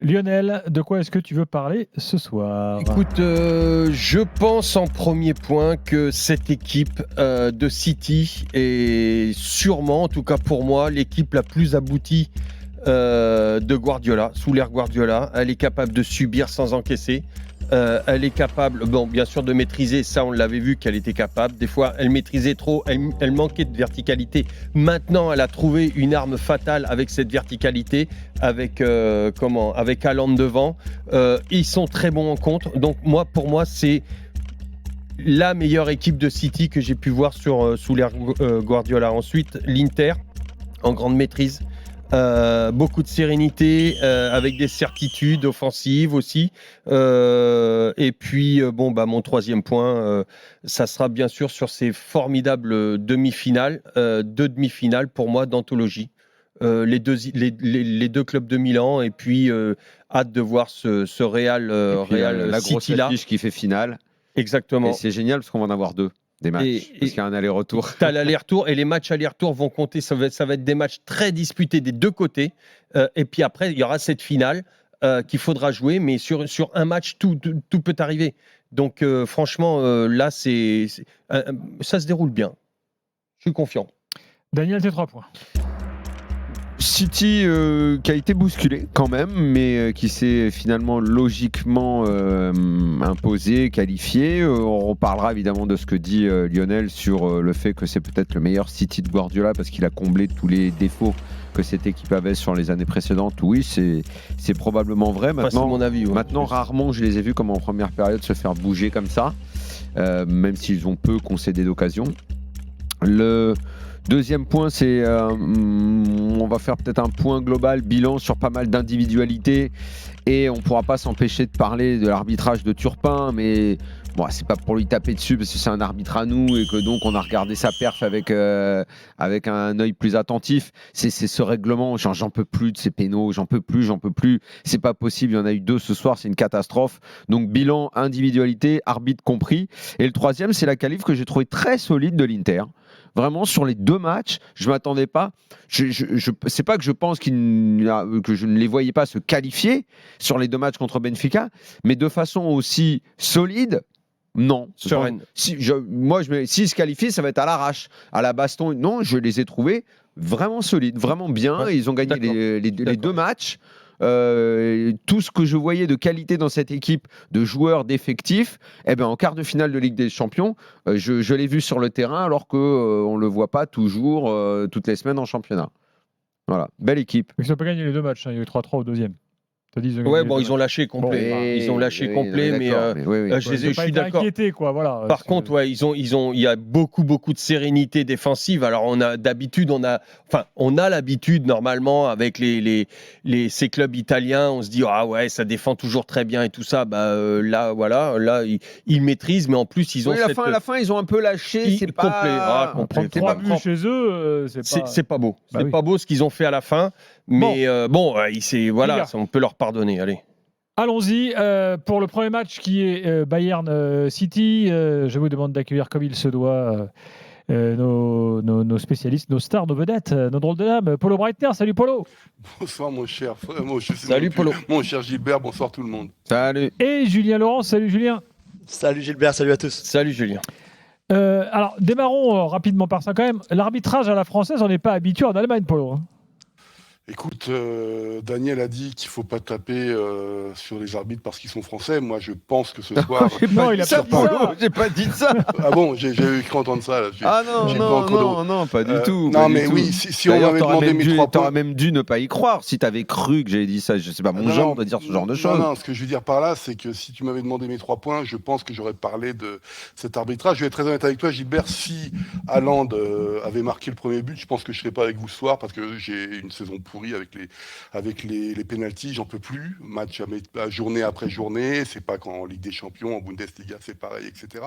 Lionel, de quoi est-ce que tu veux parler ce soir ? Écoute, je pense en premier point que cette équipe de City est sûrement, en tout cas pour moi, l'équipe la plus aboutie de Guardiola, sous l'ère Guardiola. Elle est capable de subir sans encaisser. Elle est capable, bon, bien sûr, de maîtriser. Ça, on l'avait vu qu'elle était capable. Des fois, elle maîtrisait trop, elle manquait de verticalité. Maintenant, elle a trouvé une arme fatale avec cette verticalité, avec Haaland devant. Ils sont très bons en contre. Donc, pour moi, c'est la meilleure équipe de City que j'ai pu voir sous l'ère Guardiola. Ensuite, l'Inter, en grande maîtrise. Beaucoup de sérénité, avec des certitudes offensives aussi. Et puis, mon troisième point, ça sera bien sûr sur ces formidables demi-finales, deux demi-finales pour moi d'anthologie. Les deux clubs de Milan, et puis hâte de voir ce Real la grosse City là. affiche qui fait finale. Exactement. Et c'est génial parce qu'on va en avoir deux. Des matchs, parce qu'il y a un aller-retour. Tu as l'aller-retour, et les matchs aller-retour vont compter. Ça va être des matchs très disputés des deux côtés. Et puis après, il y aura cette finale qu'il faudra jouer, mais sur un match, tout peut arriver. Donc franchement, là, ça se déroule bien. Je suis confiant. Daniel, tes 3 points. City qui a été bousculé quand même, mais qui s'est finalement logiquement imposé, qualifié. On reparlera évidemment de ce que dit Lionel sur le fait que c'est peut-être le meilleur City de Guardiola parce qu'il a comblé tous les défauts que cette équipe avait sur les années précédentes. Oui, c'est probablement vrai. Maintenant, c'est mon avis. Ouais. Maintenant, rarement je les ai vus comme en première période se faire bouger comme ça, même s'ils ont peu concédé d'occasion. Le deuxième point, c'est on va faire peut-être un point global, bilan sur pas mal d'individualités, et on ne pourra pas s'empêcher de parler de l'arbitrage de Turpin, mais bon, c'est pas pour lui taper dessus parce que c'est un arbitre à nous et que donc on a regardé sa perf avec un œil plus attentif. C'est ce règlement, j'en peux plus de ces pénaux, j'en peux plus, c'est pas possible, il y en a eu 2 ce soir, c'est une catastrophe. Donc bilan, individualité, arbitre compris. Et le troisième, c'est la qualif que j'ai trouvé très solide de l'Inter. Vraiment, sur les 2 matchs, je ne m'attendais pas. C'est pas que je pense que je ne les voyais pas se qualifier sur les 2 matchs contre Benfica, mais de façon aussi solide, non. Sereine. S'ils se qualifient, ça va être à l'arrache, à la baston. Non, je les ai trouvés vraiment solides, vraiment bien. Ouais, ils ont gagné les 2 matchs. Tout ce que je voyais de qualité dans cette équipe, de joueurs, d'effectifs, en quart de finale de Ligue des Champions, je l'ai vu sur le terrain alors qu'on ne le voit pas toujours toutes les semaines en championnat. Voilà, belle équipe. Ils n'ont pas gagné les 2 matchs, hein. Il y a eu 3-3 au deuxième. Ils ont lâché complet. Ils ont lâché complet, mais je suis d'accord. Inquiété, quoi, voilà. Par contre, il y a beaucoup de sérénité défensive. Alors on a l'habitude normalement avec ces clubs italiens, on se dit ça défend toujours très bien et tout ça. Là ils maîtrisent, mais en plus ils ont à la fin ils ont un peu lâché. C'est pas complet. Prendre 3 buts chez eux, c'est pas beau. C'est pas beau ce qu'ils ont fait à la fin. Mais on peut leur pardonner. Allez. Allons-y pour le premier match qui est Bayern City. Je vous demande d'accueillir comme il se doit nos spécialistes, nos stars, nos vedettes, nos drôles de dames. Polo Breitner, salut Polo. Bonsoir mon cher. Salut Polo. Mon cher Gilbert, bonsoir tout le monde. Salut. Et Julien Laurent, salut Julien. Salut Gilbert, salut à tous. Salut Julien. Alors démarrons rapidement par ça quand même. L'arbitrage à la française, on n'est pas habitué en Allemagne, Polo. Écoute, Daniel a dit qu'il ne faut pas taper sur les arbitres parce qu'ils sont français. Moi, je pense que ce soir... Non, il a pas dit ça. J'ai pas dit ça. Ah bon, j'ai eu cru entendre ça. Là. Non, pas du tout. Non, mais oui, si on m'avait demandé mes 3 points... T'aurais même dû ne pas y croire si t'avais cru que j'avais dit ça. Je sais pas mon genre de dire ce genre de choses. Non, ce que je veux dire par là, c'est que si tu m'avais demandé mes 3 points, je pense que j'aurais parlé de cet arbitrage. Je vais être très honnête avec toi, Gilbert. Si Haaland avait marqué le premier but, je pense que je ne serais pas avec vous ce soir parce que j'ai une saison pourrie avec les pénaltys, j'en peux plus. Match à journée après journée, c'est pas qu'en Ligue des Champions, en Bundesliga, c'est pareil, etc.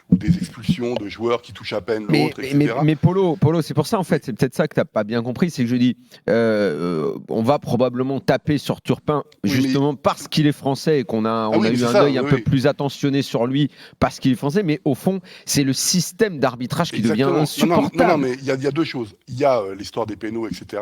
Ou des expulsions de joueurs qui touchent à peine l'autre, etc. Mais Polo, c'est pour ça en fait, c'est peut-être ça que t'as pas bien compris, c'est que je dis, on va probablement taper sur Turpin justement parce qu'il est français et qu'on a eu un œil un peu plus attentionné sur lui parce qu'il est français, mais au fond, c'est le système d'arbitrage qui devient insupportable. Non, mais il y a 2 choses. Il y a l'histoire des pénaux, etc.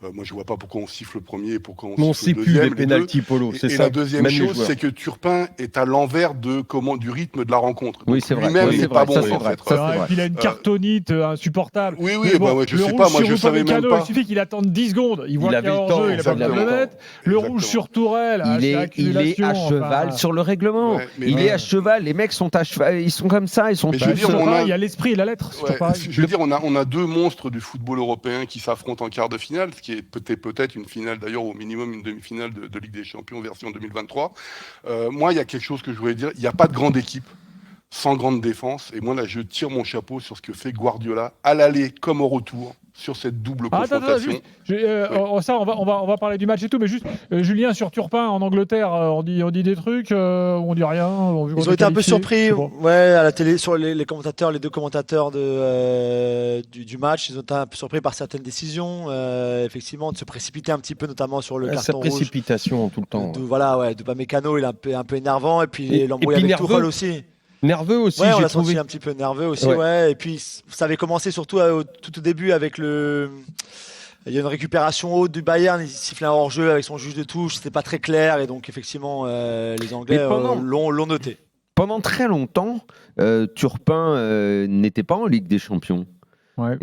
Moi, moi je vois pas pourquoi on siffle le premier et pourquoi Mais on siffle sait le plus deuxième. les les deux. pénaltys, Polo. C'est Et ça. la deuxième Même les chose, joueurs. c'est que Turpin est à l'envers du rythme de la rencontre. Oui, Donc, c'est vrai. Lui-même, Oui, il c'est n'est pas vrai. bon Ça, c'est en vrai. fait. Ça, Ouais, c'est et vrai. puis il a une cartonite insupportable. Oui, Mais bon, bah ouais, je le sais rouge pas, moi sur je savais même Upamecano, pas. il suffit qu'il attende 10 secondes. Il voit qu'il y avait a le hors-jeu, temps, il n'a pas besoin de le exactement. mettre. Le rouge Exactement. sur Tourelle, Il c'est est à accumulation, cheval enfin. sur le règlement. Ouais, mais- il mais- est à cheval. Les mecs sont à cheval. Ils sont comme ça. Ils sont Mais tous. je veux dire, C'est on pareil, a- il y a l'esprit et la lettre. C'est Ouais, toujours pareil. je veux dire, on a deux monstres du football européen qui s'affrontent en quart de finale, ce qui est peut-être une finale, d'ailleurs au minimum une demi-finale de Ligue des Champions version 2023. Moi, il y a quelque chose que je voulais dire, il n'y a pas de grande équipe sans grande défense, et moi là, je tire mon chapeau sur ce que fait Guardiola à l'aller comme au retour sur cette double Attends, confrontation. juste, ça, on va parler du match et tout, mais juste, Julien, sur Turpin en Angleterre, on dit des trucs, on dit rien. Ils ont été un peu surpris, ouais, à la télé, sur les commentateurs, les deux commentateurs du match, ils ont été un peu surpris par certaines décisions, effectivement, de se précipiter un petit peu, notamment sur le Sa carton rouge. précipitation tout le temps. De Upamecano, il est un peu énervant, et puis Et l'embrouille puis avec nerveux. Tuchel aussi. Nerveux aussi, Ouais, on j'ai l'a trouvé. senti un petit peu nerveux aussi, Ouais. ouais. Et puis ça avait commencé surtout tout au début avec il y a une récupération haute du Bayern, il siffle un hors-jeu avec son juge de touche, c'était pas très clair et donc effectivement les Anglais Mais pendant- l'ont noté. Pendant très longtemps, Turpin n'était pas en Ligue des Champions. Ouais.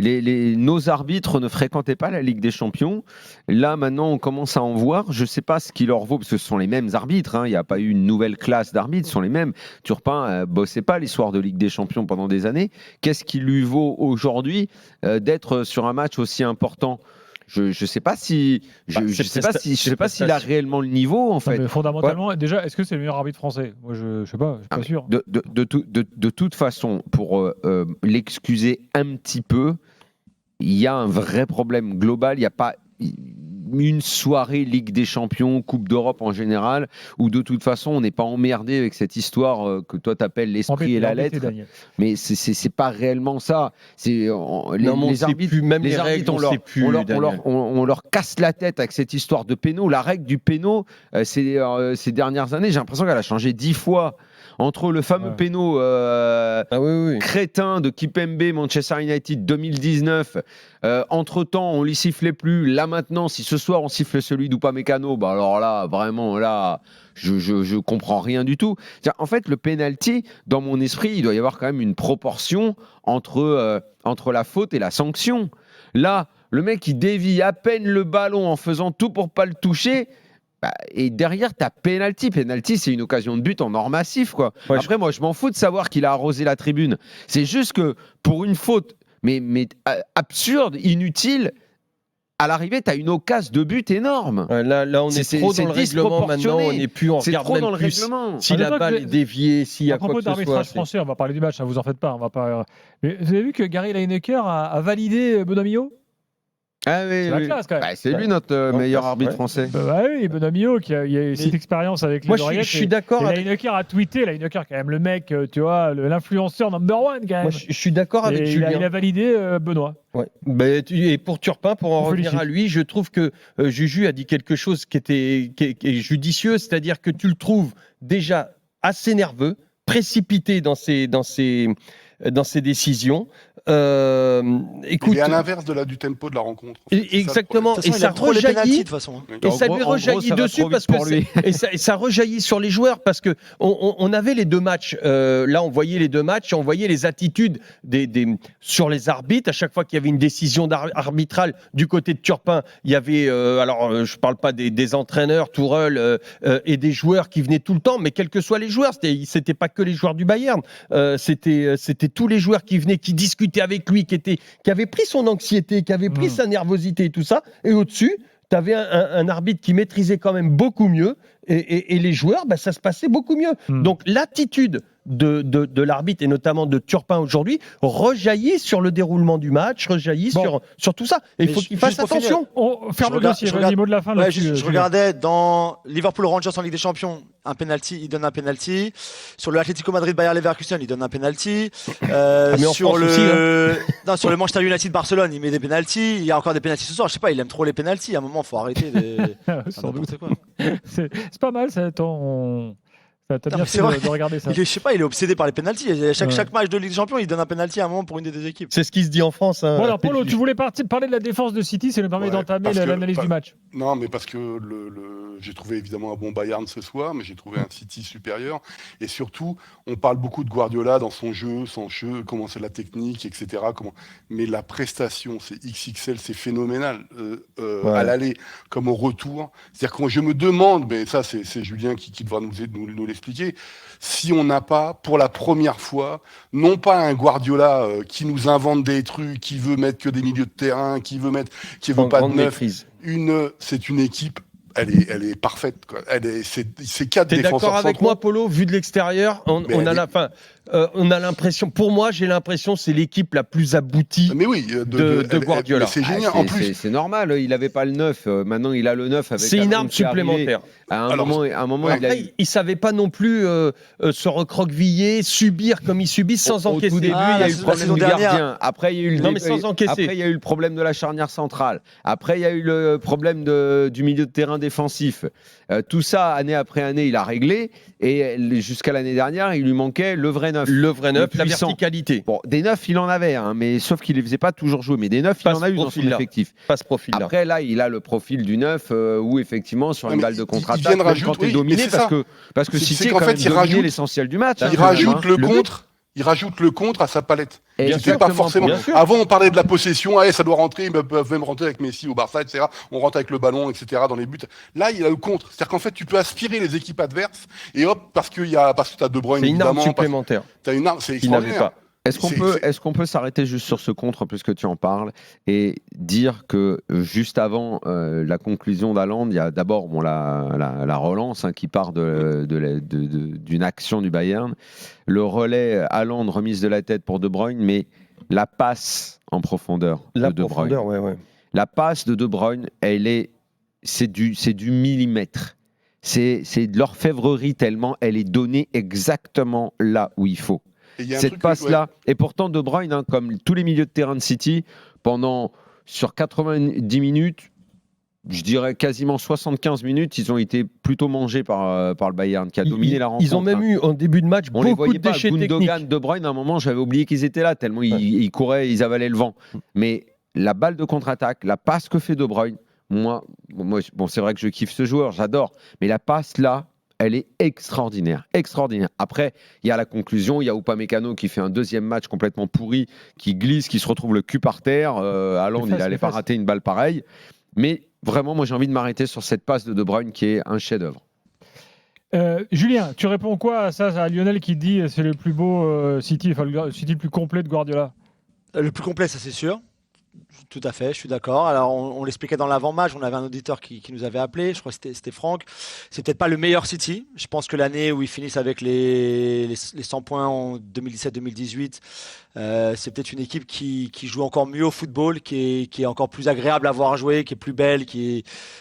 Nos arbitres ne fréquentaient pas la Ligue des Champions. Là, maintenant, on commence à en voir. Je ne sais pas ce qui leur vaut, parce que ce sont les mêmes arbitres. Hein. Il n'y a pas eu une nouvelle classe d'arbitres, ce sont les mêmes. Turpin ne bossait pas l'histoire de Ligue des Champions pendant des années. Qu'est-ce qui lui vaut aujourd'hui d'être sur un match aussi important ? Je ne sais pas si, je sais pas s'il a réellement le niveau, en Non, fait. mais fondamentalement, déjà, est-ce que c'est le meilleur arbitre français? Moi, je sais pas, je suis pas sûr. De toute façon, pour l'excuser un petit peu, il y a un vrai problème global. Il n'y a pas une soirée Ligue des Champions, Coupe d'Europe en général, où de toute façon, on n'est pas emmerdé avec cette histoire que toi t'appelles l'esprit et la lettre. Daniel. Mais c'est pas réellement ça. Les arbitres, même les les arbitres, règles, on leur casse la tête avec cette histoire de péno. La règle du péno, ces dernières années, j'ai l'impression qu'elle a changé 10 fois. Entre le fameux péno crétin de Kipembe, Manchester United 2019, entre-temps, on ne l'y sifflait plus. Là, maintenant, si ce soir, on siffle celui d'Upamecano, bah alors là, vraiment, là, je comprends rien du tout. En fait, le penalty, dans mon esprit, il doit y avoir quand même une proportion entre la faute et la sanction. Là, le mec, il dévie à peine le ballon en faisant tout pour pas le toucher. Et derrière, tu as penalty. Penalty, c'est une occasion de but en or massif, quoi. Ouais, Après, moi, je m'en fous de savoir qu'il a arrosé la tribune. C'est juste que pour une faute, mais absurde, inutile, à l'arrivée, tu as une occasion de but énorme. Là, on est trop dans le règlement maintenant. On n'est plus, on C'est regarde trop même dans le plus règlement. si la balle est déviée, s'il y a À quoi propos que ce soit. d'arbitrage français, on va parler du match, vous en faites pas. On va pas... Mais vous avez vu que Gary Lineker a validé Bonamio? Ah oui, C'est la classe, quand même. c'est lui notre meilleur arbitre ouais. français. Oui, Bonamio qui a eu cette expérience avec les Moi, je oreillettes. suis d'accord Et avec. Lineker a tweeté, Lineker quand même le mec, tu vois, l'influenceur number one quand même. Moi, je suis d'accord avec Et Julien. il a validé Benoît. Ouais. Et pour Turpin, pour en On revenir félicite. à lui, je trouve que Juju a dit quelque chose qui est judicieux, c'est-à-dire que tu le trouves déjà assez nerveux, précipité dans ses décisions. Écoute, Il est à l'inverse du tempo de la rencontre. en fait. C'est ça, le exactement. De toute façon, Et il ça aime trop les pénaltys, de rejaillit. toute façon. problème. Et ça lui En gros, rejaillit ça va dessus trop parce vite que pour lui. ça rejaillit sur les joueurs parce que on avait les deux matchs. Là, on voyait les deux matchs, et on voyait les attitudes sur les arbitres. À chaque fois qu'il y avait une décision arbitrale du côté de Turpin, il y avait alors je parle pas des entraîneurs, Tourelle et des joueurs qui venaient tout le temps, mais quels que soient les joueurs, c'était pas que les joueurs du Bayern, c'était tous les joueurs qui venaient, qui discutaient avec lui, qui avaient pris son anxiété, qui avaient pris sa nervosité et tout ça. Et au-dessus, tu avais un arbitre qui maîtrisait quand même beaucoup mieux et les joueurs, ça se passait beaucoup mieux. Donc l'attitude de l'arbitre et notamment de Turpin aujourd'hui rejaillit sur le déroulement du match, rejaillit sur tout ça. Et il faut qu'il fasse attention. On ferme le dossier, je regarde- mot de la fin. Ouais, là-dessus, je regardais dans Liverpool Rangers en Ligue des Champions, un penalty, il donne un penalty. Sur le Atlético Madrid Bayer Leverkusen, il donne un penalty. mais en Sur France non, sur le Manchester United Barcelone, il met des penalties. Il y a encore des penalties ce soir. Je sais pas, il aime trop les penalties. À un moment, faut arrêter. Sans doute. N'importe quoi. C'est pas mal, ça. T'as bien mais fait c'est vrai. de regarder ça. Je sais pas, il est obsédé par les pénaltys. Chaque Ouais. match de Ligue des Champions, il donne un penalty à un moment pour une des deux équipes. C'est ce qui se dit en France. Hein. Bon alors Polo, tu voulais parler de la défense de City, ça nous permet Ouais, d'entamer parce que- l'analyse du match. Non, mais parce que j'ai trouvé évidemment un bon Bayern ce soir, mais j'ai trouvé un City supérieur. Et surtout, on parle beaucoup de Guardiola dans son jeu, comment c'est la technique, etc. Mais la prestation, c'est XXL, c'est phénoménal. Ouais. À l'aller comme au retour. C'est-à-dire que je me demande, mais ça c'est Julien qui devra nous l'expliquer, si on n'a pas, pour la première fois, non pas un Guardiola qui nous invente des trucs, qui veut mettre que des milieux de terrain, qui veut En pas de grande neuf. maîtrise. C'est une équipe, elle est parfaite, quoi. C'est 4 T'es défenseurs d'accord avec centraux. moi, Polo? Vu de l'extérieur, on a l'impression. Pour moi, j'ai l'impression c'est l'équipe la plus aboutie. Mais oui, de Guardiola. mais c'est génial. En plus, C'est normal, il n'avait pas le 9. Maintenant, il a le 9 avec C'est une Haaland arme qui est arrivé. supplémentaire. À un Alors, moment, Après, il savait pas non plus se recroqueviller, subir comme il subit sans au tout encaisser. début, Ah, il y la a eu le saison problème du dernière. gardien. Après, il y a eu Non, mais sans encaisser. Après, il y a eu le problème de la charnière centrale. Après, il y a eu le problème du milieu de terrain défensif. Tout ça, année après année, il a réglé. Et jusqu'à l'année dernière, il lui manquait le vrai 9. Le vrai neuf, la puissant. verticalité. Bon, des 9, il en avait, hein, mais sauf qu'il ne les faisait pas toujours jouer. Mais des 9, il Pas en ce a eu dans son profil-là. effectif. Pas ce profil-là. Après, là, il a le profil du 9 où, effectivement, sur Non, une mais balle de ils contre-attaque, viennent même rajouter- quand tu es oui, dominé, mais c'est parce ça. que C'est City qu'en quand fait, même il dominé rajoute- l'essentiel du match. il quand même, rajoute hein. le but- contre. Il rajoute le contre à sa palette. Et C'est pas forcément. bien sûr. Avant, on parlait de la possession. Ça doit rentrer. Ils peuvent même rentrer avec Messi au Barça, etc. On rentre avec le ballon, etc. Dans les buts. Là, il a le contre. C'est-à-dire qu'en fait, tu peux aspirer les équipes adverses et hop, parce que t'as De Bruyne, C'est une arme évidemment. supplémentaire T'as une arme, c'est qu'il n'avait extraordinaire. pas. Est-ce qu'on peut s'arrêter juste sur ce contre, puisque tu en parles, et dire que juste avant la conclusion d'Haaland, il y a d'abord la relance qui part d'une action du Bayern, le relais Haaland, remise de la tête pour De Bruyne, mais la passe en profondeur La de De Bruyne. profondeur, ouais. La passe de De Bruyne, c'est du millimètre. C'est de l'orfèvrerie tellement elle est donnée exactement là où il faut. Et il y a un Cette truc passe-là, et pourtant De Bruyne, comme tous les milieux de terrain de City, sur 90 minutes, je dirais quasiment 75 minutes, ils ont été plutôt mangés par le Bayern, qui a dominé la rencontre. Ils ont même eu en début de match On les beaucoup voyait de pas. déchets Gundogan, techniques. De Bruyne, à un moment, j'avais oublié qu'ils étaient là, tellement ils couraient, ils avalaient le vent. Mais la balle de contre-attaque, la passe que fait De Bruyne, moi c'est vrai que je kiffe ce joueur, j'adore. Mais la passe là, elle est extraordinaire, extraordinaire. Après, il y a la conclusion, il y a Upamecano qui fait un deuxième match complètement pourri, qui glisse, qui se retrouve le cul par terre. Haaland, il n'allait pas rater une balle pareille. Mais vraiment, moi, j'ai envie de m'arrêter sur cette passe de Bruyne qui est un chef-d'œuvre. Julien, tu réponds quoi à ça, à Lionel qui dit c'est le plus beau City, enfin le City le plus complet de Guardiola? Le plus complet, ça c'est sûr. Tout à fait, je suis d'accord. Alors, on l'expliquait dans l'avant-match, on avait un auditeur qui nous avait appelé, je crois que c'était Franck. C'est peut-être pas le meilleur City. Je pense que l'année où ils finissent avec les 100 points en 2017-2018, c'est peut-être une équipe qui joue encore mieux au football, qui est encore plus agréable à voir jouer, qui est plus belle,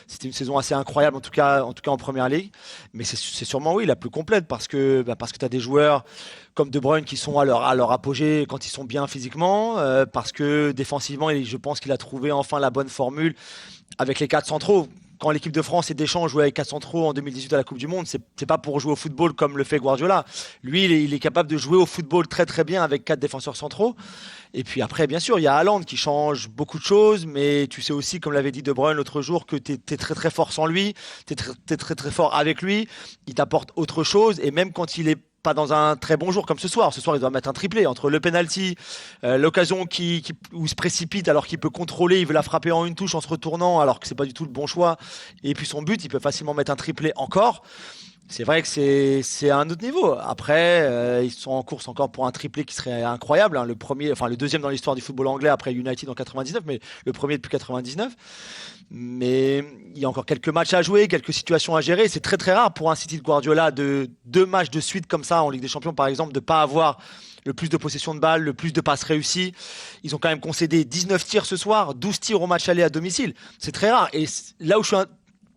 c'était une saison assez incroyable, en tout cas en première ligue. Mais c'est sûrement, oui, la plus complète parce que tu as des joueurs comme De Bruyne qui sont à leur apogée quand ils sont bien physiquement, parce que défensivement, je pense qu'il a trouvé enfin la bonne formule avec les 4 centraux. Quand l'équipe de France et Deschamps jouaient avec 4 centraux en 2018 à la Coupe du Monde, c'est pas pour jouer au football comme le fait Guardiola. Lui, il est capable de jouer au football très très bien avec 4 défenseurs centraux. Et puis après, bien sûr, il y a Haaland qui change beaucoup de choses, mais tu sais aussi, comme l'avait dit De Bruyne l'autre jour, que tu es très très fort sans lui, tu es très très fort avec lui, il t'apporte autre chose, et même quand il est pas dans un très bon jour comme ce soir. Ce soir, il doit mettre un triplé entre le penalty, l'occasion où il se précipite alors qu'il peut contrôler, il veut la frapper en une touche en se retournant alors que c'est pas du tout le bon choix. Et puis son but, il peut facilement mettre un triplé encore. C'est vrai que c'est à un autre niveau. Après, ils sont en course encore pour un triplé qui serait incroyable. Hein. Le deuxième dans l'histoire du football anglais après United en 99, mais le premier depuis 99. Mais il y a encore quelques matchs à jouer, quelques situations à gérer. C'est très très rare pour un City de Guardiola de 2 matchs de suite comme ça en Ligue des Champions par exemple, de pas avoir le plus de possession de balles, le plus de passes réussies. Ils ont quand même concédé 19 tirs ce soir, 12 tirs au match aller à domicile. C'est très rare. Et là où je suis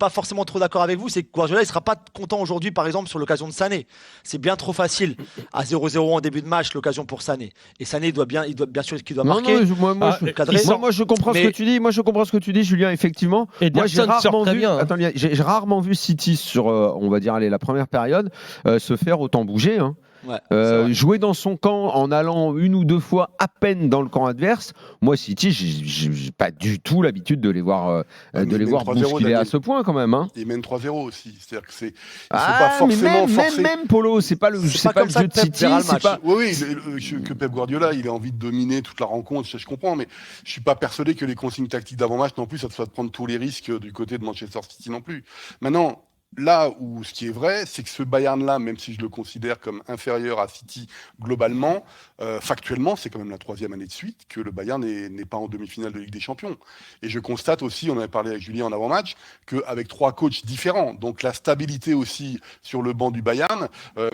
pas forcément trop d'accord avec vous, c'est que Guardiola, il sera pas content aujourd'hui, par exemple, sur l'occasion de Sané. C'est bien trop facile. À 0-0 en début de match, l'occasion pour Sané. Et Sané, il doit bien sûr qu'il doit marquer. Moi, je comprends ce que tu dis. Moi, je comprends ce que tu dis, Julien, effectivement. Et moi, j'ai rarement vu, bien, hein. attends, j'ai rarement vu City sur, on va dire, la première période, se faire autant bouger. Hein. Ouais, jouer dans son camp en allant une ou deux fois à peine dans le camp adverse. Moi, City, j'ai pas du tout l'habitude de les voir, bousculer à ce point quand même. Hein. Ils mènent 3-0 aussi. C'est-à-dire que c'est pas forcément forcé. Même Polo, c'est pas le jeu de City. Oui, que Pep Guardiola, il a envie de dominer toute la rencontre, je comprends, mais je suis pas persuadé que les consignes tactiques d'avant-match non plus, ça te soit de prendre tous les risques du côté de Manchester City non plus. Maintenant, là où ce qui est vrai, c'est que ce Bayern-là, même si je le considère comme inférieur à City globalement, factuellement, c'est quand même la 3e année de suite que le Bayern n'est pas en demi-finale de Ligue des Champions. Et je constate aussi, on avait parlé avec Julien en avant-match, qu'avec 3 coachs différents, donc la stabilité aussi sur le banc du Bayern,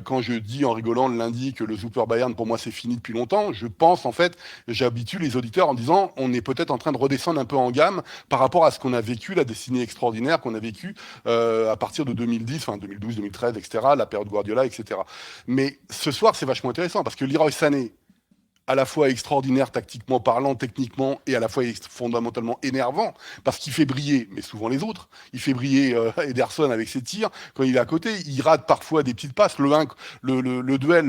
quand je dis en rigolant le lundi que le Super Bayern, pour moi, c'est fini depuis longtemps, je pense en fait, j'habitue les auditeurs en disant on est peut-être en train de redescendre un peu en gamme par rapport à ce qu'on a vécu, la destinée extraordinaire qu'on a vécue à partir de 2010, enfin 2012, 2013, etc., la période Guardiola, etc. Mais ce soir, c'est vachement intéressant parce que Leroy Sané, à la fois extraordinaire tactiquement parlant, techniquement, et à la fois fondamentalement énervant, parce qu'il fait briller, mais souvent les autres, il fait briller Ederson avec ses tirs, quand il est à côté, il rate parfois des petites passes, le duel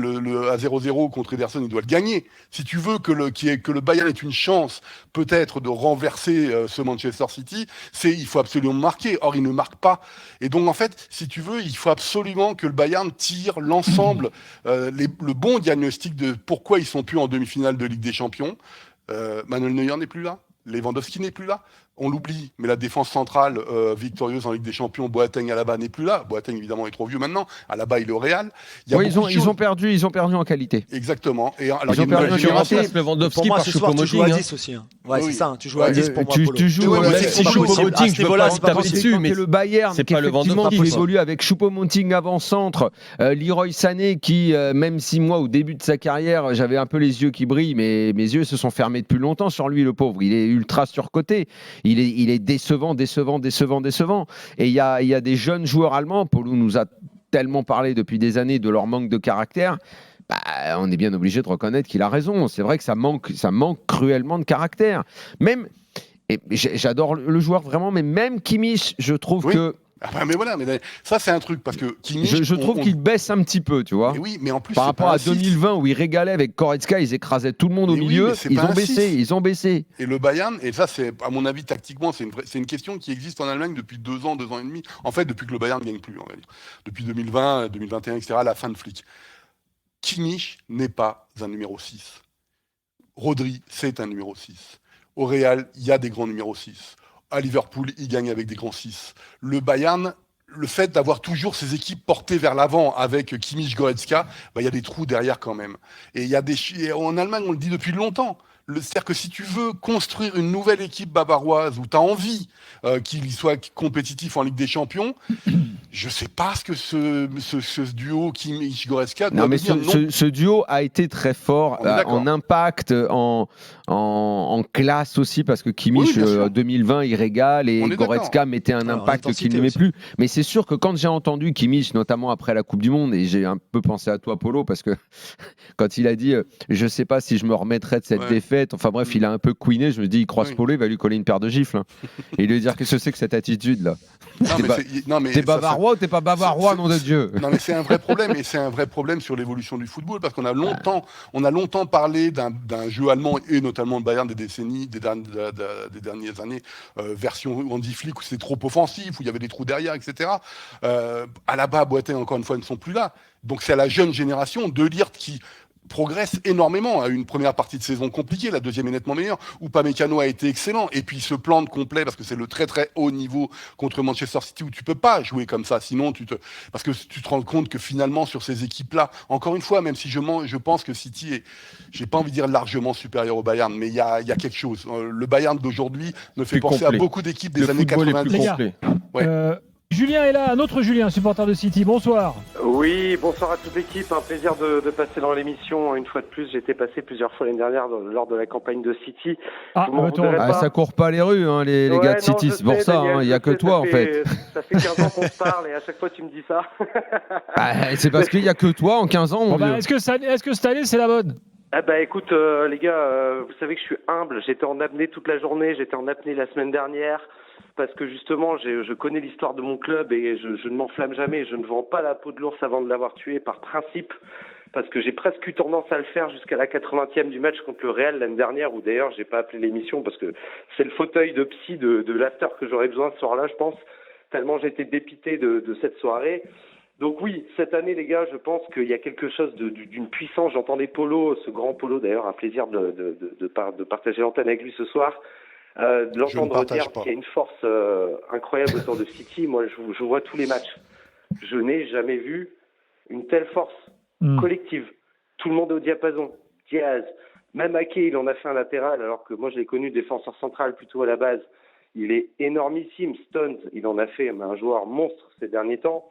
à 0-0 contre Ederson, il doit le gagner. Si tu veux que le Bayern ait une chance, peut-être, de renverser ce Manchester City, il faut absolument marquer, or il ne marque pas. Et donc en fait, si tu veux, il faut absolument que le Bayern tire l'ensemble, le bon diagnostic de pourquoi ils sont plus en demi-finale de Ligue des Champions. Manuel Neuer n'est plus là, Lewandowski n'est plus là, on l'oublie, mais la défense centrale victorieuse en Ligue des Champions, Boateng Alaba n'est plus là. Boateng évidemment est trop vieux maintenant, Alaba il est au Real. Ils ont perdu en qualité. Exactement. Et alors, ils ont perdu en qualité. Lewandowski par Choupo-Moting. Tu joues à 10 aussi. Hein. Ouais, c'est ça, tu joues à 10 pour moi. Tu joues si Choupo-Moting, je veux pas taper dessus, mais le Bayern, c'est pas Lewandowski qui évolue avec Choupo-Moting avant-centre, Leroy Sané qui, même si moi au début de sa carrière, j'avais un peu les yeux qui brillent, mais mes yeux se sont fermés depuis longtemps sur lui, le pauvre. Il est ultra surcoté. Il est décevant. Et il y a des jeunes joueurs allemands, Paulou nous a tellement parlé depuis des années de leur manque de caractère, on est bien obligé de reconnaître qu'il a raison. C'est vrai que ça manque cruellement de caractère. J'adore le joueur vraiment, mais même Kimmich, je trouve que... mais voilà, mais ça c'est un truc parce que Kimmich, je trouve qu'il baisse un petit peu, tu vois. Oui, mais en plus par rapport à 2020 où il régalait avec Goretzka, ils écrasaient tout le monde au milieu. Ils ont baissé. Et le Bayern, et ça c'est à mon avis tactiquement, c'est une question qui existe en Allemagne depuis 2 ans et demi. En fait, depuis que le Bayern ne gagne plus, on va dire. Depuis 2020, 2021, etc. La fin de Flick. Kimmich n'est pas un numéro 6. Rodri, c'est un numéro 6. Au Real, il y a des grands numéros 6. À Liverpool, il gagne avec des grands 6. Le Bayern, le fait d'avoir toujours ces équipes portées vers l'avant avec Kimmich, Goretzka, il y a des trous derrière quand même. Et en Allemagne, on le dit depuis longtemps. C'est-à-dire que si tu veux construire une nouvelle équipe bavaroise où tu as envie qu'il soit compétitif en Ligue des Champions, je ne sais pas ce que ce duo Kimmich-Goretzka doit devenir. Ce duo a été très fort en impact, en classe aussi, parce que Kimmich, 2020, il régale et Goretzka mettait un impact qu'il n'aimait plus. Mais c'est sûr que quand j'ai entendu Kimmich, notamment après la Coupe du Monde, et j'ai un peu pensé à toi, Polo, parce que quand il a dit « je ne sais pas si je me remettrai de cette défaite », enfin bref, il a un peu couiné, je me dis, il croise Polo, il va lui coller une paire de gifles. Hein. Et lui dire, qu'est-ce que c'est que cette attitude-là? T'es bavarois ou t'es pas bavarois, nom de Dieu? Non, mais c'est un vrai problème, et c'est un vrai problème sur l'évolution du football, parce qu'on a longtemps parlé d'un jeu allemand, et notamment le Bayern des dernières années, version Hansi Flick, où c'était trop offensif, où il y avait des trous derrière, etc. Alaba, Boateng, encore une fois, ne sont plus là. Donc c'est à la jeune génération, De Ligt qui progresse énormément, a eu une première partie de saison compliquée, la deuxième est nettement meilleure, où Upamecano a été excellent, et puis il se plante complet parce que c'est le très très haut niveau contre Manchester City où tu peux pas jouer comme ça, sinon parce que tu te rends compte que finalement sur ces équipes-là, encore une fois, même si je pense que City est, j'ai pas envie de dire largement supérieur au Bayern, mais il y a quelque chose. Le Bayern d'aujourd'hui me fait penser à beaucoup d'équipes des années 90. Julien est là, un autre Julien, supporter de City. Bonsoir. Oui, bonsoir à toute l'équipe. Un plaisir de passer dans l'émission. Une fois de plus, j'ai été passé plusieurs fois l'année dernière lors de la campagne de City. Ah, Vous m'en voudrez pas. Ça court pas les rues, hein, les Ouais, gars de non, City, je c'est pour sais, ça. Daniel, Il n'y je a que sais, toi, en fait. Ça fait 15 ans qu'on se parle et à chaque fois tu me dis ça. C'est parce qu'il n'y a que toi en 15 ans, mon Bon, bah, vieux. est-ce que cette année, c'est la bonne? Ah bah écoute, les gars, vous savez que je suis humble. J'étais en apnée toute la journée, j'étais en apnée la semaine dernière. Parce que justement, je connais l'histoire de mon club et je ne m'enflamme jamais. Je ne vends pas la peau de l'ours avant de l'avoir tué par principe. Parce que j'ai presque eu tendance à le faire jusqu'à la 80e du match contre le Real l'année dernière, où d'ailleurs j'ai pas appelé l'émission parce que c'est le fauteuil de psy de l'after que j'aurais besoin ce soir-là, je pense. Tellement j'étais dépité de cette soirée. Donc oui, cette année, les gars, je pense qu'il y a quelque chose d'une puissance. J'entendais Polo, ce grand Polo, d'ailleurs, un plaisir de partager l'antenne avec lui ce soir. De l'entendre dire qu'il y a une force incroyable autour de City. Moi, je vois tous les matchs. Je n'ai jamais vu une telle force collective. Tout le monde est au diapason. Diaz, même Ake, il en a fait un latéral, alors que moi, je l'ai connu défenseur central plutôt à la base. Il est énormissime. Stones, il en a fait un joueur monstre ces derniers temps.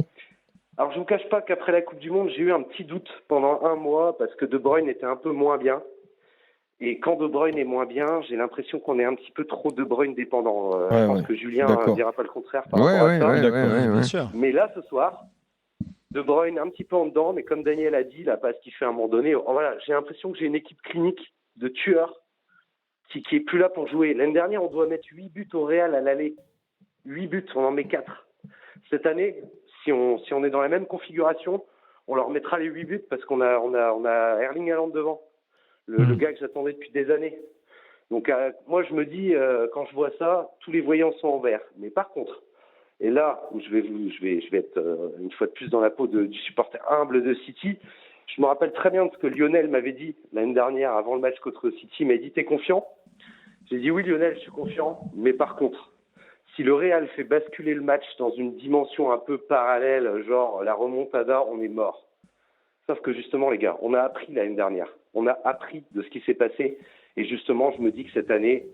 Alors, je vous cache pas qu'après la Coupe du Monde, j'ai eu un petit doute pendant un mois parce que De Bruyne était un peu moins bien. Et quand De Bruyne est moins bien, j'ai l'impression qu'on est un petit peu trop De Bruyne dépendant. Je pense que Julien ne dira pas le contraire par rapport à ça. Bien sûr. Mais là, ce soir, De Bruyne un petit peu en dedans, mais comme Daniel a dit, la passe qu'il fait à un moment donné, voilà, j'ai l'impression que j'ai une équipe clinique de tueurs qui est plus là pour jouer. L'année dernière, on doit mettre 8 buts au Real à l'aller. 8 buts, on en met 4. Cette année, si on est dans la même configuration, on leur mettra les 8 buts parce qu'on a Erling Haaland devant. Le gars que j'attendais depuis des années. Donc moi je me dis, quand je vois ça, tous les voyants sont en vert. Mais par contre, et là où je vais être une fois de plus dans la peau du supporter humble de City, je me rappelle très bien de ce que Lionel m'avait dit l'année dernière avant le match contre City. Il m'a dit, t'es confiant? J'ai dit oui Lionel, je suis confiant. Mais par contre, si le Real fait basculer le match dans une dimension un peu parallèle, genre la remontada, on est mort. Sauf que justement, les gars, on a appris l'année dernière. On a appris de ce qui s'est passé. Et justement, je me dis que cette année,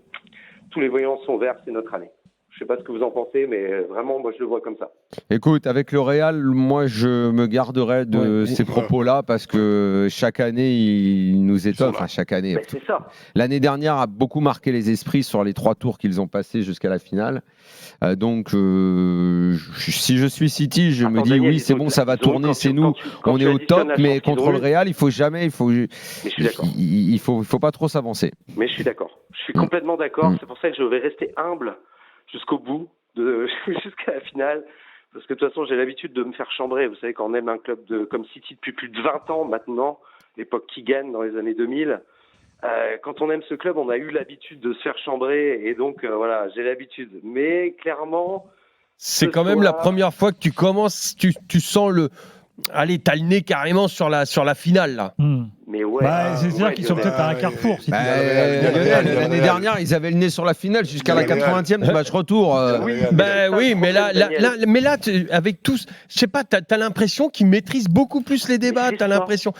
tous les voyants sont verts, c'est notre année. Je ne sais pas ce que vous en pensez, mais vraiment, moi, je le vois comme ça. Écoute, avec le Real, moi, je me garderai de ces propos-là parce que chaque année, il nous étonne. Enfin, chaque année. C'est ça. L'année dernière a beaucoup marqué les esprits sur les 3 tours qu'ils ont passés jusqu'à la finale. Donc, si je suis City, je me dis Daniel, oui, c'est bon, ça va tourner, c'est nous, on est au top, mais contre le Real, il faut jamais, il faut pas trop s'avancer. Mais je suis d'accord. Je suis complètement d'accord. C'est pour ça que je vais rester humble jusqu'au bout, jusqu'à la finale. Parce que de toute façon, j'ai l'habitude de me faire chambrer. Vous savez, quand on aime un club comme City depuis plus de 20 ans maintenant, l'époque qui gagne dans les années 2000, quand on aime ce club, on a eu l'habitude de se faire chambrer. Et donc, voilà, j'ai l'habitude. Mais clairement... C'est quand même la première fois que tu commences, tu sens le... Allez, t'as le nez carrément sur la finale, là. Mais ouais. C'est-à-dire qu'ils sont peut-être à un carrefour. L'année dernière, ils avaient le nez sur la finale jusqu'à la 80e du match retour. Oui, mais là, avec tous, je sais pas, t'as l'impression qu'ils maîtrisent beaucoup plus les débats. T'as l'impression,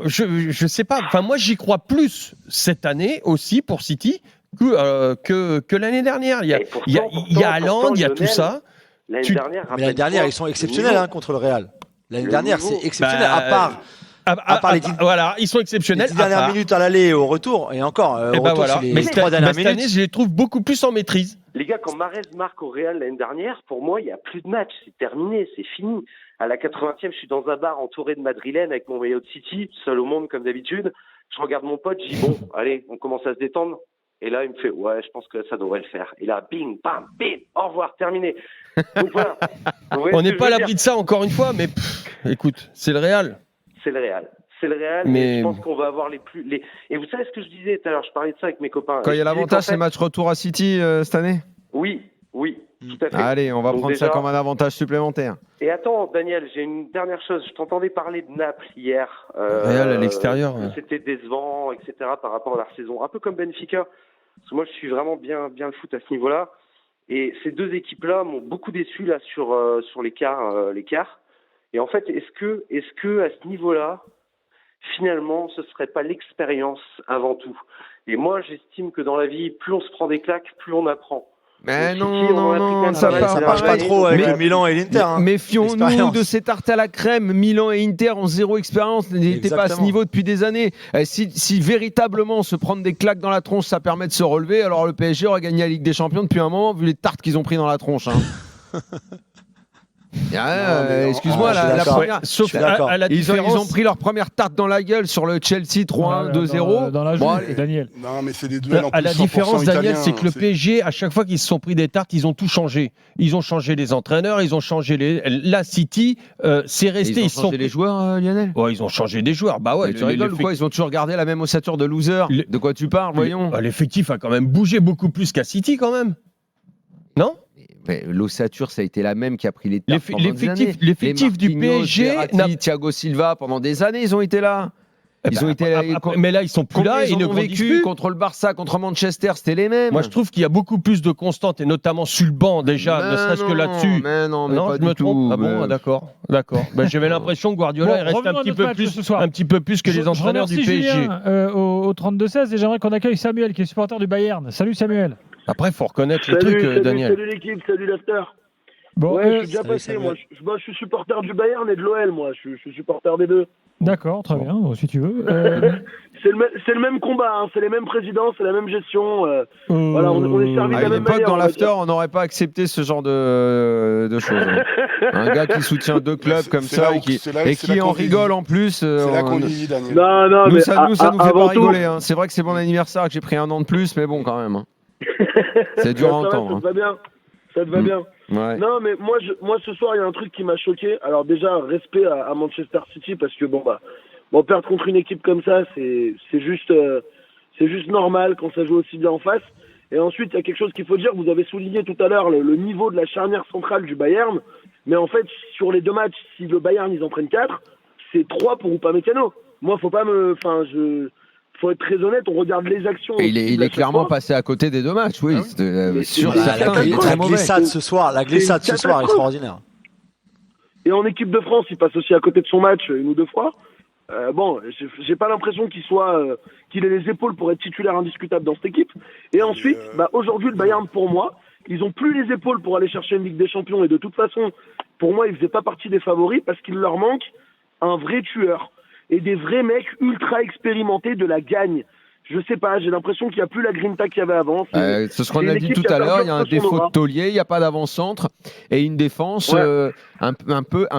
je sais pas. Enfin, moi, j'y crois plus cette année aussi pour City que l'année dernière. Il y a Haaland, il y a tout ça. L'année dernière, ils sont exceptionnels contre le Real. L'année dernière, c'est exceptionnel, à part les 10, voilà, ils sont exceptionnels. Les 10 dernières minutes à l'aller et au retour, et encore, au retour, c'est les 3 dernières minutes. Cette année, je les trouve beaucoup plus en maîtrise. Les gars, quand Mahrez marque au Real l'année dernière, pour moi, il n'y a plus de match. C'est terminé, c'est fini. À la 80e, je suis dans un bar entouré de madrilènes avec mon maillot de City, seul au monde comme d'habitude. Je regarde mon pote, je dis bon, allez, on commence à se détendre. Et là, il me fait, ouais, je pense que ça devrait le faire. Et là, bing, bam, bing, au revoir, terminé. Donc voilà. On n'est pas à l'abri de ça, encore une fois, mais écoute, c'est le Real. C'est le Real, mais je pense qu'on va avoir Et vous savez ce que je disais tout à l'heure, je parlais de ça avec mes copains. Quand il y a l'avantage, c'est le match retour à City cette année ? Oui, tout à fait. Allez, on va prendre ça comme un avantage supplémentaire. Et attends, Daniel, j'ai une dernière chose. Je t'entendais parler de Naples hier. Real à l'extérieur. C'était décevant, etc. par rapport à la saison. Un peu comme Benfica. Parce que moi, je suis vraiment bien le foot à ce niveau-là. Et ces deux équipes-là m'ont beaucoup déçu là sur l'écart. Et en fait, est-ce que à ce niveau-là, finalement, ce serait pas l'expérience avant tout? Et moi, j'estime que dans la vie, plus on se prend des claques, plus on apprend. Mais City, non, on en a pris quand non, même ça pas mal. part Ça C'est marche pas pareil. trop avec Mais- le Milan et l'Inter. hein. Méfions-nous L'expérience. de ces tartes à la crème. Milan et Inter ont zéro expérience, n'étaient pas à ce Exactement. niveau depuis des années. Si véritablement se prendre des claques dans la tronche, ça permet de se relever, alors le PSG aurait gagné la Ligue des Champions depuis un moment, vu les tartes qu'ils ont pris dans la tronche. Hein. Excuse-moi, je suis la d'accord. première. Je suis d'accord. à la Ils ont différence pris leur première tarte dans la gueule sur le Chelsea 3-1, 2-0. dans la Bon, joue, allez. Daniel. Non, mais c'est des duels en À plus la 100% différence, Daniel, italiens, c'est que le c'est- PSG, à chaque fois qu'ils se sont pris des tartes, ils ont tout changé. Ils ont changé les entraîneurs, ils ont changé les. La City, c'est resté. Ils ont changé les joueurs, Lionel. Ouais, ils ont changé des joueurs. Bah ouais, Tu rigoles ou quoi? Ils ont toujours gardé la même ossature de loser. Le- De quoi tu parles, voyons? L'effectif a quand même bougé beaucoup plus qu'à City, quand même. Non? Mais l'ossature, ça a été la même qui a pris les tartes pendant des années. L'effectif du Les Marquinhos, PSG Verratti, n'a- Thiago Silva, pendant des années, ils ont été là. Ils ont été là. mais là, ils sont plus Combien là. ils Ils ne ont grandissent vécu plus. contre le Barça, contre Manchester, c'était les mêmes. Moi, je trouve qu'il y a beaucoup plus de constante, et notamment sur le banc, déjà, ne serait-ce que là-dessus. Mais non, mais Non, pas je du me trompe. tout. Ah bon, mais- d'accord. Ben, j'avais l'impression que Guardiola Bon, est resté revenons à notre match ce soir. un petit peu plus que Je- les entraîneurs je du remercie PSG. Julien, au 32-16 et j'aimerais qu'on accueille Samuel qui est supporter du Bayern. Salut Samuel. Après, il faut reconnaître le Salut, truc, salut, Daniel. salut l'équipe, salut l'after. Bon, Ouais, je suis déjà salut, passé, Samuel. moi. Je suis supporter du Bayern et de l'OL, moi. Je suis supporter des deux. d'accord, très bien, si tu veux. C'est le même combat, hein. C'est les mêmes présidents, c'est la même gestion. Voilà, on est servi À de la une même époque, manière. dans on va l'after, dire. on n'aurait pas accepté ce genre de choses. hein. Un gars qui soutient deux clubs c'est- comme c'est ça là et où- qui, c'est là- et c'est qui là en qu'on rigole vieillit. en plus. C'est là qu'on on- vieillit, Daniel. Non, non, nous, mais ça nous fait pas avant tout, rigoler. Hein. C'est vrai que c'est mon anniversaire, que j'ai pris un an de plus, mais bon, quand même. hein. C'est dur à ça va, entendre. Ça te va bien. Ça te va Mm. bien. Ouais. Non, mais moi, ce soir, il y a un truc qui m'a choqué. Alors déjà, respect à Manchester City parce que bon, perdre contre une équipe comme ça, c'est juste normal quand ça joue aussi bien en face. Et ensuite, il y a quelque chose qu'il faut dire. Vous avez souligné tout à l'heure le niveau de la charnière centrale du Bayern. Mais en fait, sur les deux matchs, si le Bayern, ils en prennent 4, c'est 3 pour Upamecano. Moi, faut être très honnête, on regarde les actions. Et il est clairement passé à côté des deux matchs, oui. Ah oui. Mais Sur c'est- certains, il est la très La mauvais. glissade ce soir, C'est une catastrophe. extraordinaire. Et en équipe de France, il passe aussi à côté de son match une ou deux fois. J'ai pas l'impression qu'il ait les épaules pour être titulaire indiscutable dans cette équipe. Et ensuite, aujourd'hui, le Bayern, pour moi, ils ont plus les épaules pour aller chercher une Ligue des Champions. Et de toute façon, pour moi, ils faisaient pas partie des favoris parce qu'il leur manque un vrai tueur et des vrais mecs ultra expérimentés de la gagne. Je sais pas, j'ai l'impression qu'il n'y a plus la grinta qu'il y avait avant. C'est ce qu'on c'est a une dit équipe tout qui a à l'heure. perdu Il y a un un peu son défaut aura. de taulier, il n'y a pas d'avant-centre et une défense Ouais. un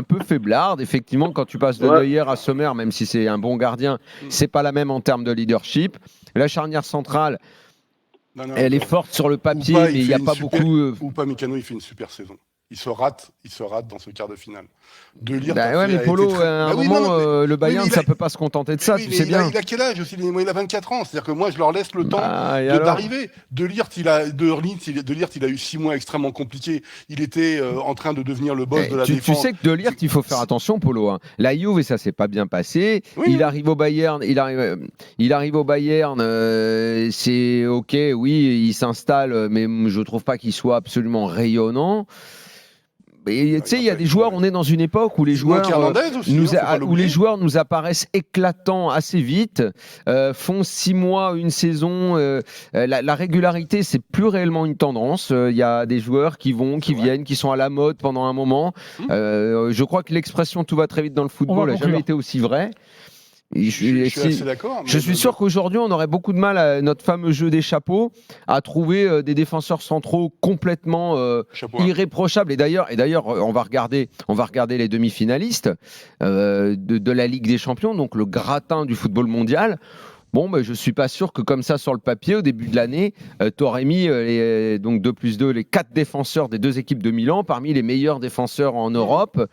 peu faiblarde. Effectivement, quand tu passes de Ouais. Neuer à Sommer, même si c'est un bon gardien, c'est pas la même en termes de leadership. La charnière centrale, Non, non, elle est forte sur le papier, Oupa, mais il n'y a pas beaucoup. Upamecano, il fait une super saison. Il se rate dans ce quart de finale. De lire. Bah ouais, mais Polo, à un moment, le Bayern, mais ça peut pas se contenter de ça, oui, tu mais sais bien. Il a quel âge aussi? Il a 24 ans. C'est-à-dire que moi, je leur laisse le temps Ah, et alors d'arriver. De Ligt, il a eu 6 mois extrêmement compliqués. Il était en train de devenir le boss de la tu défense. sais que De Ligt, il faut faire attention, Polo. hein. La Juve, et ça s'est pas bien passé. Oui, il oui. arrive au Bayern. Il arrive au Bayern. C'est ok, oui, il s'installe, mais je trouve pas qu'il soit absolument rayonnant. Et tu sais, il y a des joueurs. On est dans une époque où les joueurs. Hernandez aussi, faut pas Où l'oublier. les joueurs nous apparaissent éclatants assez vite, font 6 mois, une saison. La régularité, c'est plus réellement une tendance. Il y a des joueurs qui vont, qui viennent, qui sont à la mode pendant un moment. Je crois que l'expression tout va très vite dans le football n'a jamais été aussi vraie. Et Je suis assez d'accord. je suis sûr qu'aujourd'hui, on aurait beaucoup de mal à notre fameux jeu des chapeaux à trouver des défenseurs centraux complètement Chapeau. irréprochables. Et d'ailleurs, on va regarder les demi-finalistes de la Ligue des Champions, donc le gratin du football mondial. Bon, je suis pas sûr que comme ça sur le papier au début de l'année, tu aurais mis donc 2+2 les 4 défenseurs des deux équipes de Milan parmi les meilleurs défenseurs en Europe.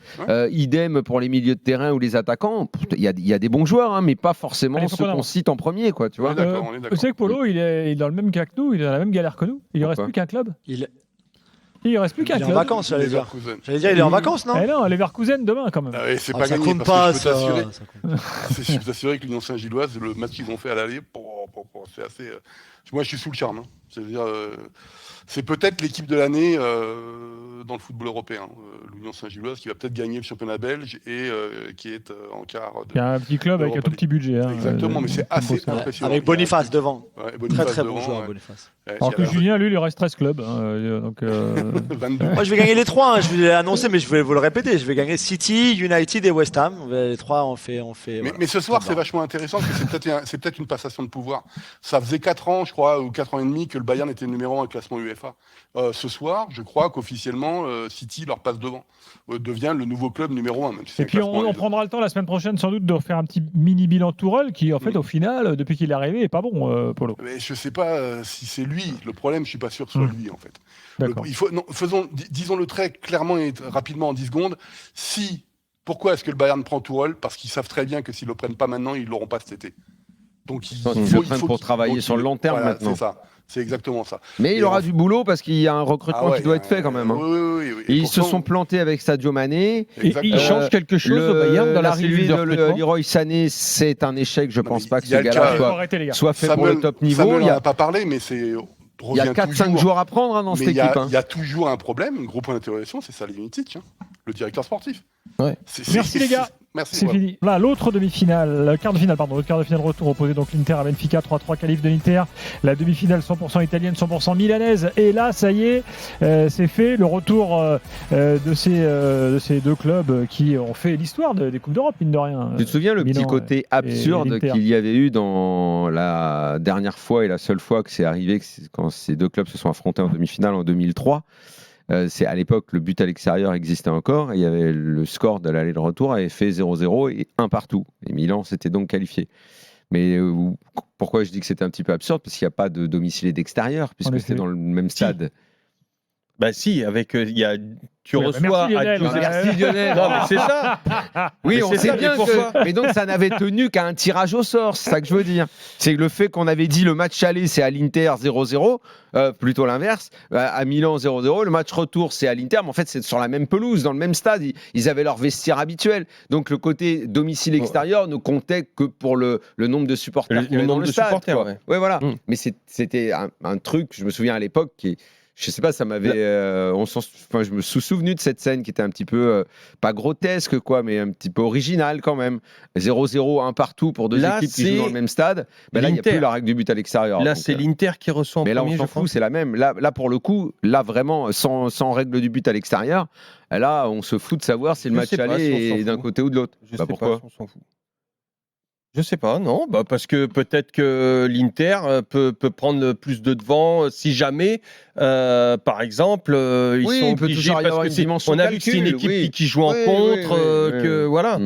Idem pour les milieux de terrain ou les attaquants. Il y a des bons joueurs, hein, mais pas forcément Allez, faut ceux qu'on qu'on avance. cite en premier, quoi. Tu vois. On est d'accord, on est Vous d'accord. savez que Polo, il est dans le même cas que nous, il est dans la même galère que nous. Il ne reste Pourquoi plus qu'un club. Il Il ne reste plus il qu'un est en club. vacances, j'allais dire. Leverkusen. J'allais dire, il est en vacances, non? Eh non, Leverkusen demain quand même. Ah ouais, c'est Ah, pas ça gagné. compte Parce pas, que je peux t'assurer. ça compte. Je peux t'assurer que l'Union Saint-Gilloise, le match qu'ils ont fait à l'aller, c'est assez. Moi, je suis sous le charme. hein. C'est-à-dire, c'est peut-être l'équipe de l'année dans le football européen. L'Union Saint-Gilloise qui va peut-être gagner le championnat belge et qui est en quart. Il y a un petit club avec un tout petit budget. hein. Exactement, mais c'est assez Ouais. impressionnant. Avec Boniface devant. Ouais, Très Boniface très bon devant, joueur, ouais. Boniface. Alors que Julien, lui, il lui reste 13 clubs. Donc, 22. Moi, je vais gagner les 3. Hein. Je l'ai annoncé, mais je vais vous le répéter. Je vais gagner City, United et West Ham. Les 3, on fait. Mais ce soir, c'est vachement intéressant parce que c'est peut-être une passation de pouvoir. Ça faisait 4 ans, je crois, ou 4 ans et demi que le Bayern était numéro 1 au classement UEFA. Ce soir, je crois qu'officiellement, City leur passe devant, devient le nouveau club numéro 1. Même si et puis on prendra le temps la semaine prochaine sans doute de faire un petit mini bilan Tourelle qui en fait au final depuis qu'il est arrivé est pas bon Polo. Mais je sais pas si c'est lui le problème, je suis pas sûr que ce soit lui en fait. D'accord. Disons-le très clairement et rapidement en 10 secondes. Pourquoi est-ce que le Bayern prend Tourelle? Parce qu'ils savent très bien que s'ils le prennent pas maintenant, ils l'auront pas cet été. Donc Ils le prennent pour travailler sur le long terme maintenant. C'est ça. C'est exactement ça. Mais il aura du boulot parce qu'il y a un recrutement qui doit être fait quand même. Oui. Et ils se sont plantés avec Sadio Mané. Et il change quelque chose au Bayern dans l'arrivée de Leroy Sané, c'est un échec. Je pense pas que ce gars-là soit fait pour le top niveau. Samuel n'en a pas parlé, mais c'est... Il y a 4-5 joueurs à prendre dans cette équipe. Il y a toujours un problème, un gros point d'interrogation, c'est Salihamidzic, le directeur sportif. Ouais. Merci les gars. Merci. C'est fini. Là, l'autre demi-finale, le quart de finale retour opposé donc l'Inter à Benfica, 3-3 qualif de l'Inter. La demi-finale 100% italienne, 100% milanaise. Et là, ça y est, c'est fait. Le retour de ces deux clubs qui ont fait l'histoire des Coupes d'Europe, mine de rien. Tu te souviens le petit côté absurde qu'il y avait eu dans la dernière fois et la seule fois que c'est arrivé, quand ces deux clubs se sont affrontés en demi-finale en 2003. C'est à l'époque, le but à l'extérieur existait encore. Et il y avait le score de l'aller de retour avait fait 0-0 et 1 partout. Et Milan s'était donc qualifié. Mais pourquoi je dis que c'était un petit peu absurde? Parce qu'il n'y a pas de domicile et d'extérieur, puisque c'était dans le même stade. Bah si, avec tu reçois. Merci Lionel. Non, mais c'est ça. Oui, on sait bien que. Mais donc ça n'avait tenu qu'à un tirage au sort, c'est ça que je veux dire. C'est le fait qu'on avait dit le match aller c'est à l'Inter 0-0, plutôt l'inverse. À Milan 0-0, le match retour c'est à l'Inter, mais en fait c'est sur la même pelouse, dans le même stade. Ils avaient leur vestiaire habituel. Donc le côté domicile extérieur ne comptait que pour le nombre de supporters qu'il y avait dans le stade. Ouais, voilà. Mais c'était un truc, je me souviens à l'époque qui. Je sais pas, ça m'avait. Je me suis souvenu de cette scène qui était un petit peu, pas grotesque, quoi, mais un petit peu originale quand même. 0-0, 1 partout pour deux équipes qui jouent dans le même stade. Ben là, il n'y a plus la règle du but à l'extérieur. Là, c'est l'Inter qui reçoit en premier. Mais là, on s'en fout, c'est la même. Là, pour le coup, là, vraiment, sans règle du but à l'extérieur, là, on se fout de savoir si le match allait d'un côté ou de l'autre. Pourquoi on s'en fout. Je sais pas, non, parce que peut-être que l'Inter peut prendre plus de devant si jamais, par exemple, ils sont obligés parce que on a vu que c'est une équipe qui joue en contre, que voilà,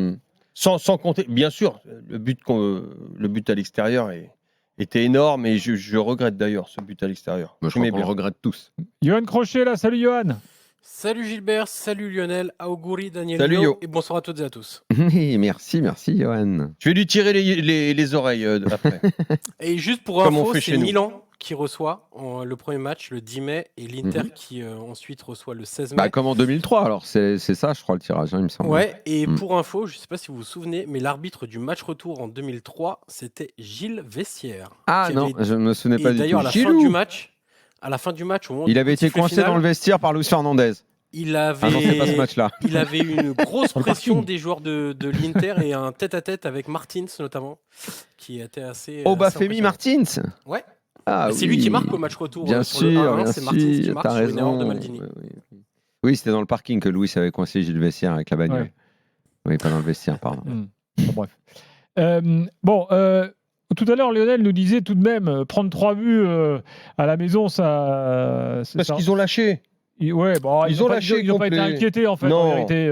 sans compter, bien sûr, le but à l'extérieur était énorme et je regrette d'ailleurs ce but à l'extérieur. Je crois qu'on le regrette tous. Johan Crochet là, salut Johan. Salut Gilbert, salut Lionel, Auguri, Daniel, salut Yo. Et bonsoir à toutes et à tous. Merci Johan. Je vais lui tirer les oreilles après. Et juste pour info, c'est Milan qui reçoit le premier match le 10 mai et l'Inter qui ensuite reçoit le 16 mai. Comme en 2003 alors, c'est ça je crois le tirage, il me semble. Ouais, et pour info, je ne sais pas si vous vous souvenez, mais l'arbitre du match retour en 2003, c'était Gilles Vessière. Ah non, je ne me souvenais pas du tout. D'ailleurs, à la fin du match, au moment il avait été coincé dans le vestiaire par Luis Fernandez. Il avait, c'est pas ce match-là. Il avait une grosse pression des joueurs de l'Inter et un tête-à-tête avec Martins notamment, qui était assez. Obafemi Martins. Ouais. C'est lui qui marque au match retour. Bien sur sûr, le 1-1, bien c'est Martins qui marque sur une erreur de Maldini. Oui, c'était dans le parking que Luis avait coincé Gilles Vessière avec la bagnole. Ouais. Oui, pas dans le vestiaire, pardon. Bon, bref. Tout à l'heure, Lionel nous disait tout de même prendre 3 buts à la maison, ça. Parce qu'ils ont lâché. Ils ont lâché. Ils n'ont pas été inquiétés en fait. Non. En vérité,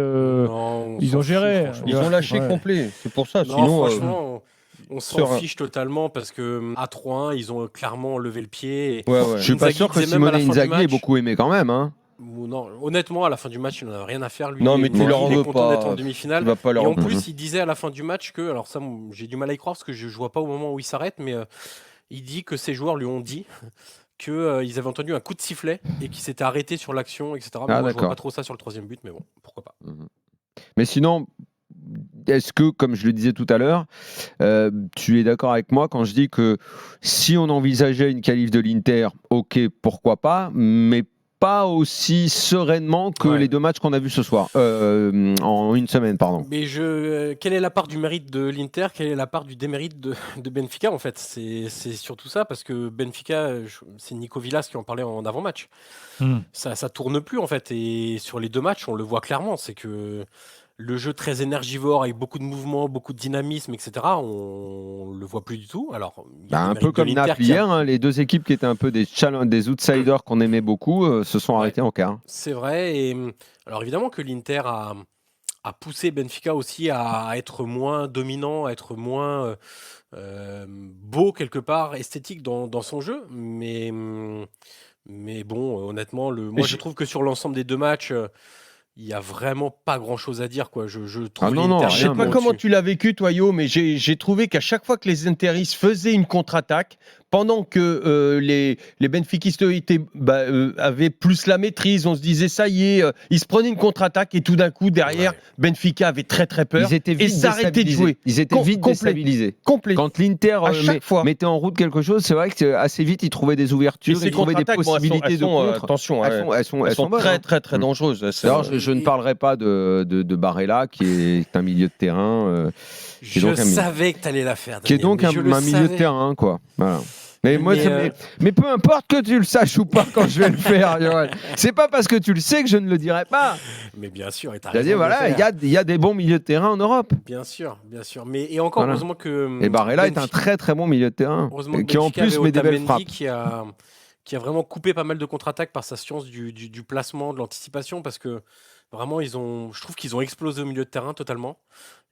ils ont géré. Ils ont lâché complet. C'est pour ça. Non, sinon, franchement, on s'en fiche totalement parce que à 3-1, ils ont clairement levé le pied. Je suis pas sûr que Simone Inzaghi ait beaucoup aimé quand même. Hein. Non, honnêtement, à la fin du match, il n'en a rien à faire. Lui, non, mais tu leur en veux pas. D'être en demi-finale. Et en plus, il disait à la fin du match que, alors ça, j'ai du mal à y croire parce que je ne vois pas au moment où il s'arrête, mais il dit que ses joueurs lui ont dit qu'ils avaient entendu un coup de sifflet et qu'ils s'étaient arrêtés sur l'action, etc. Mais moi, je ne vois pas trop ça sur le 3e but, mais bon, pourquoi pas. Mais sinon, est-ce que, comme je le disais tout à l'heure, tu es d'accord avec moi quand je dis que si on envisageait une qualif de l'Inter, ok, pourquoi pas, mais pas aussi sereinement que les 2 matchs qu'on a vus ce soir, en une semaine, pardon. Mais quelle est la part du mérite de l'Inter? Quelle est la part du démérite de Benfica en fait? C'est surtout ça, parce que Benfica, c'est Nico Villas qui en parlait en avant-match. Ça tourne plus en fait, et sur les 2 matchs, on le voit clairement, c'est que le jeu très énergivore avec beaucoup de mouvements, beaucoup de dynamisme, etc. On le voit plus du tout. Alors, il y a Un des peu mérites de comme l'Inter Naples hier, hein, les 2 équipes qui étaient un peu des outsiders qu'on aimait beaucoup se sont arrêtées en quart. C'est vrai. Et alors évidemment que l'Inter a poussé Benfica aussi à être moins dominant, à être moins beau quelque part, esthétique dans son jeu. Mais bon, honnêtement, moi je trouve que sur l'ensemble des 2 matchs, il n'y a vraiment pas grand-chose à dire, quoi. Je trouve l'Inter Je sais pas comment tu l'as vécu, toi, Yo, mais j'ai trouvé qu'à chaque fois que les Interistes faisaient une contre-attaque, pendant que les Benfiquistes avaient plus la maîtrise, on se disait ça y est, ils se prenaient une contre-attaque et tout d'un coup, derrière, Benfica avait très très peur. Ils étaient vite et s'arrêtaient de jouer. Ils étaient vite déstabilisés. Quand l'Inter mettait en route quelque chose, c'est vrai que assez vite, ils trouvaient des ouvertures, ils trouvaient des possibilités de contre. Attention, elles sont très, bonnes, très, très dangereuses. Alors, je ne parlerai pas de Barella, qui est un milieu de terrain. Je savais que tu allais la faire, Daniel, qui est donc un milieu de terrain, quoi. Voilà. Mais peu importe que tu le saches ou pas quand je vais le faire, Johan. C'est pas parce que tu le sais que je ne le dirai pas. Mais bien sûr, il y a des bons milieux de terrain en Europe. Bien sûr. Mais et encore, heureusement que. Et Barella est un très très bon milieu de terrain. Qui en plus met des belles frappes. Qui a vraiment coupé pas mal de contre-attaques par sa science du placement, de l'anticipation, parce que vraiment, je trouve qu'ils ont explosé au milieu de terrain totalement.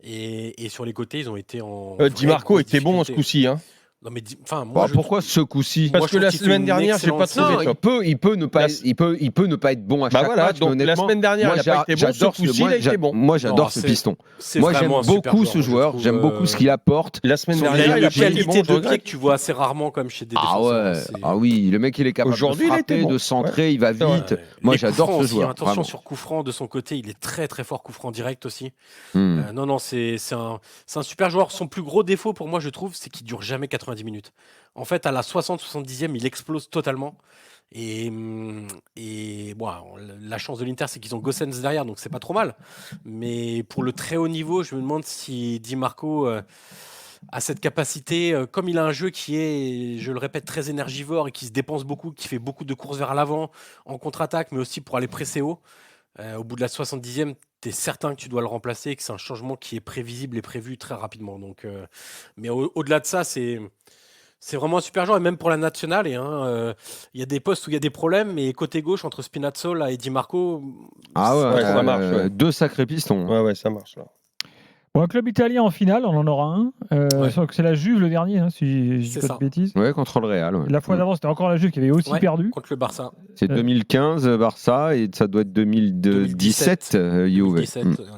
Et sur les côtés, ils ont été en. Di Marco était bon ce coup-ci. Hein. Non mais moi, pourquoi ce coup-ci? Parce que la semaine dernière, j'ai pas trouvé. Il peut ne pas être bon à chaque match. Donc la semaine dernière, il n'a pas été bon. Ce coup-ci, il a été bon. Moi, j'adore ce piston. Moi, j'aime beaucoup ce joueur. J'aime beaucoup ce qu'il apporte. La semaine dernière, il a une qualité de pied que tu vois assez rarement comme chez des défenseurs. Ah oui, le mec, il est capable de frapper, de centrer, il va vite. Moi, j'adore ce joueur. Attention sur coup franc de son côté, il est très très fort coup franc direct aussi. Non, c'est un super joueur. Son plus gros défaut pour moi, je trouve, c'est qu'il dure jamais 90 minutes. En fait, à la 60-70e, il explose totalement. Et bon, la chance de l'Inter, c'est qu'ils ont Gossens derrière, donc c'est pas trop mal. Mais pour le très haut niveau, je me demande si Di Marco a cette capacité, comme il a un jeu qui est, je le répète, très énergivore et qui se dépense beaucoup, qui fait beaucoup de courses vers l'avant, en contre-attaque, mais aussi pour aller presser haut. Au bout de la 70e, tu es certain que tu dois le remplacer et que c'est un changement qui est prévisible et prévu très rapidement. Donc, mais au-delà de ça, c'est vraiment un super joueur, et même pour la nationale, il y a des postes où il y a des problèmes, mais côté gauche, entre Spinazzola et Di Marco, ça marche. 2 sacrés pistons. Ouais, ça marche. Là. Bon, un club italien en finale, on en aura un. C'est la Juve le dernier, si je dis pas de bêtises. Ouais, contre le Real. Ouais. La fois d'avant, c'était encore la Juve qui avait aussi perdu. Contre le Barça. C'est 2015 Barça, et ça doit être 2017 Juve.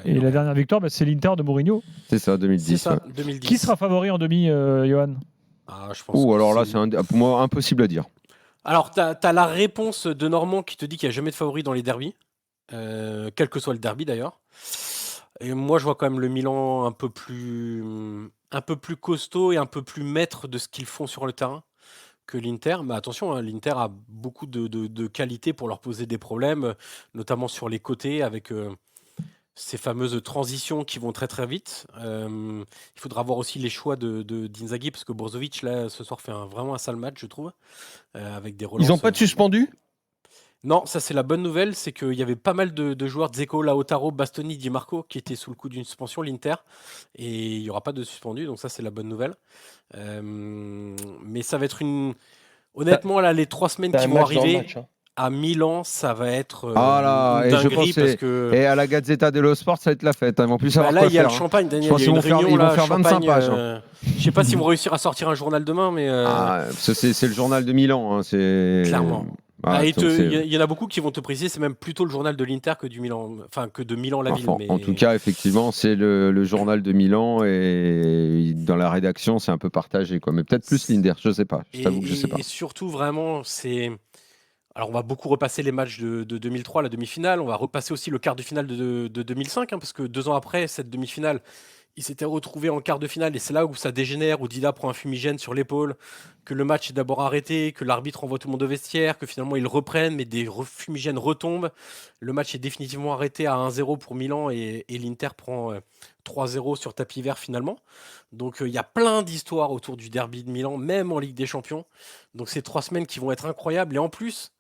Et la dernière victoire, c'est l'Inter de Mourinho. C'est ça, 2010. C'est ça, 2010. Qui sera favori en demi, Johan? Je pense alors là, pour moi impossible à dire. Alors, tu as la réponse de Normand qui te dit qu'il n'y a jamais de favori dans les derbys, quel que soit le derby d'ailleurs. Et moi, je vois quand même le Milan un peu plus costaud et un peu plus maître de ce qu'ils font sur le terrain que l'Inter. Mais attention, l'Inter a beaucoup de qualités pour leur poser des problèmes, notamment sur les côtés, avec ces fameuses transitions qui vont très très vite. Il faudra voir aussi les choix d'Inzaghi, parce que Brozovic, là, ce soir, fait vraiment un sale match, je trouve. Avec des relances. Ils n'ont pas de suspendu? Non, ça c'est la bonne nouvelle, c'est qu'il y avait pas mal de joueurs, Dzeko, Lautaro, Bastoni, Di Marco, qui étaient sous le coup d'une suspension, l'Inter, et il n'y aura pas de suspendu, donc ça c'est la bonne nouvelle. Mais ça va être honnêtement, là, les 3 semaines qui vont arriver à Milan, ça va être et je pense parce que... Et à la Gazzetta dello Sport, ça va être la fête. Ils vont plus savoir quoi là, il y a faire, le champagne, Daniel. Je pense qu'ils vont faire 25 pages. Je sais pas s'ils vont réussir à sortir un journal demain, mais... c'est le journal de Milan. Clairement. Il y en a beaucoup qui vont te préciser, c'est même plutôt le journal de l'Inter que du Milan, que de Milan la ville. En tout cas, effectivement, c'est le journal de Milan, et dans la rédaction, c'est un peu partagé, quoi. Mais peut-être plus l'Inter, je sais pas. Je t'avoue que je sais pas. Et surtout, vraiment, alors, on va beaucoup repasser les matchs de 2003, la demi-finale. On va repasser aussi le quart de finale de 2005, parce que 2 ans après cette demi-finale, Ils s'étaient retrouvés en quart de finale et c'est là où ça dégénère, où Dida prend un fumigène sur l'épaule, que le match est d'abord arrêté, que l'arbitre envoie tout le monde au vestiaire, que finalement ils reprennent, mais des fumigènes retombent. Le match est définitivement arrêté à 1-0 pour Milan et l'Inter prend 3-0 sur tapis vert finalement. Donc il y a plein d'histoires autour du derby de Milan, même en Ligue des Champions. Donc c'est 3 semaines qui vont être incroyables. Et en plus,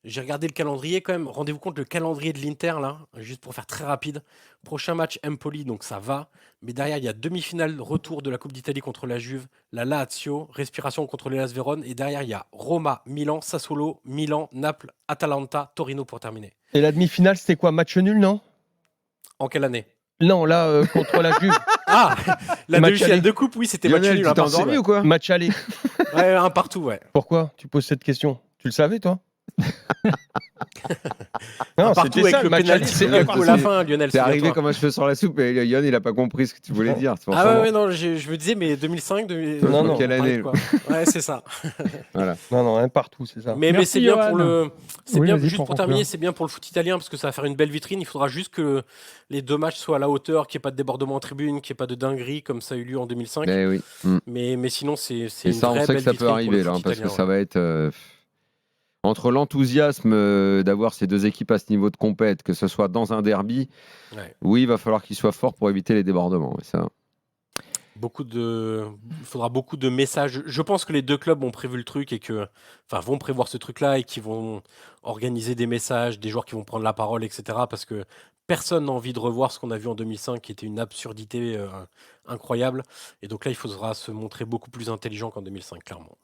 j'ai regardé le calendrier quand même. Rendez-vous compte, le calendrier de l'Inter, là, juste pour faire très rapide. Prochain match, Empoli, donc ça va. Mais derrière, il y a demi-finale retour de la Coupe d'Italie contre la Juve, la Lazio, respiration contre l'Hellas Vérone. Et derrière, il y a Roma, Milan, Sassuolo, Milan, Naples, Atalanta, Torino pour terminer. Et la demi-finale, c'était quoi? Match nul, non? En quelle année? Non, là, contre la Juve. Ah, la Match demi-finale aller. de coupe, oui, c'était match Lionel, nul. tu un t'es partout, endormi ouais. ou quoi? Match aller. Ouais, un partout, ouais. Pourquoi tu poses cette question? Tu le savais, toi? Un Non, partout c'était avec ça, le match aller, penalty c'est de un Lukaku à la fin, Lionel. T'es arrivé souviens-toi. comme un cheveu sur la soupe et Yann, il a pas compris ce que tu voulais dire. C'est pour Ah ça. ouais, non, je me disais, mais 2005, Non, non. Quelle année? quoi. Ouais, c'est ça. Voilà. Non, un partout, c'est ça. Mais Merci, c'est bien Johan. pour le. C'est Oui, bien, vas-y, juste pour pour conclure. terminer, c'est bien pour le foot italien parce que ça va faire une belle vitrine. Il faudra juste que les 2 matchs soient à la hauteur, qu'il n'y ait pas de débordement en tribune, qu'il n'y ait pas de dinguerie comme ça a eu lieu en 2005. Mais oui. Mm. Mais sinon, c'est Et une ça, on vraie sait que belle ça peut vitrine pour arriver le là, foot parce que italien, ça va être entre l'enthousiasme d'avoir ces 2 équipes à ce niveau de compète, que ce soit dans un derby. Ouais. Oui, il va falloir qu'ils soient forts pour éviter les débordements. Et ça. Il faudra beaucoup de messages. Je pense que les 2 clubs ont prévu le truc et vont prévoir ce truc-là et qui vont organiser des messages, des joueurs qui vont prendre la parole, etc. Parce que personne n'a envie de revoir ce qu'on a vu en 2005, qui était une absurdité incroyable. Et donc là, il faudra se montrer beaucoup plus intelligent qu'en 2005, clairement.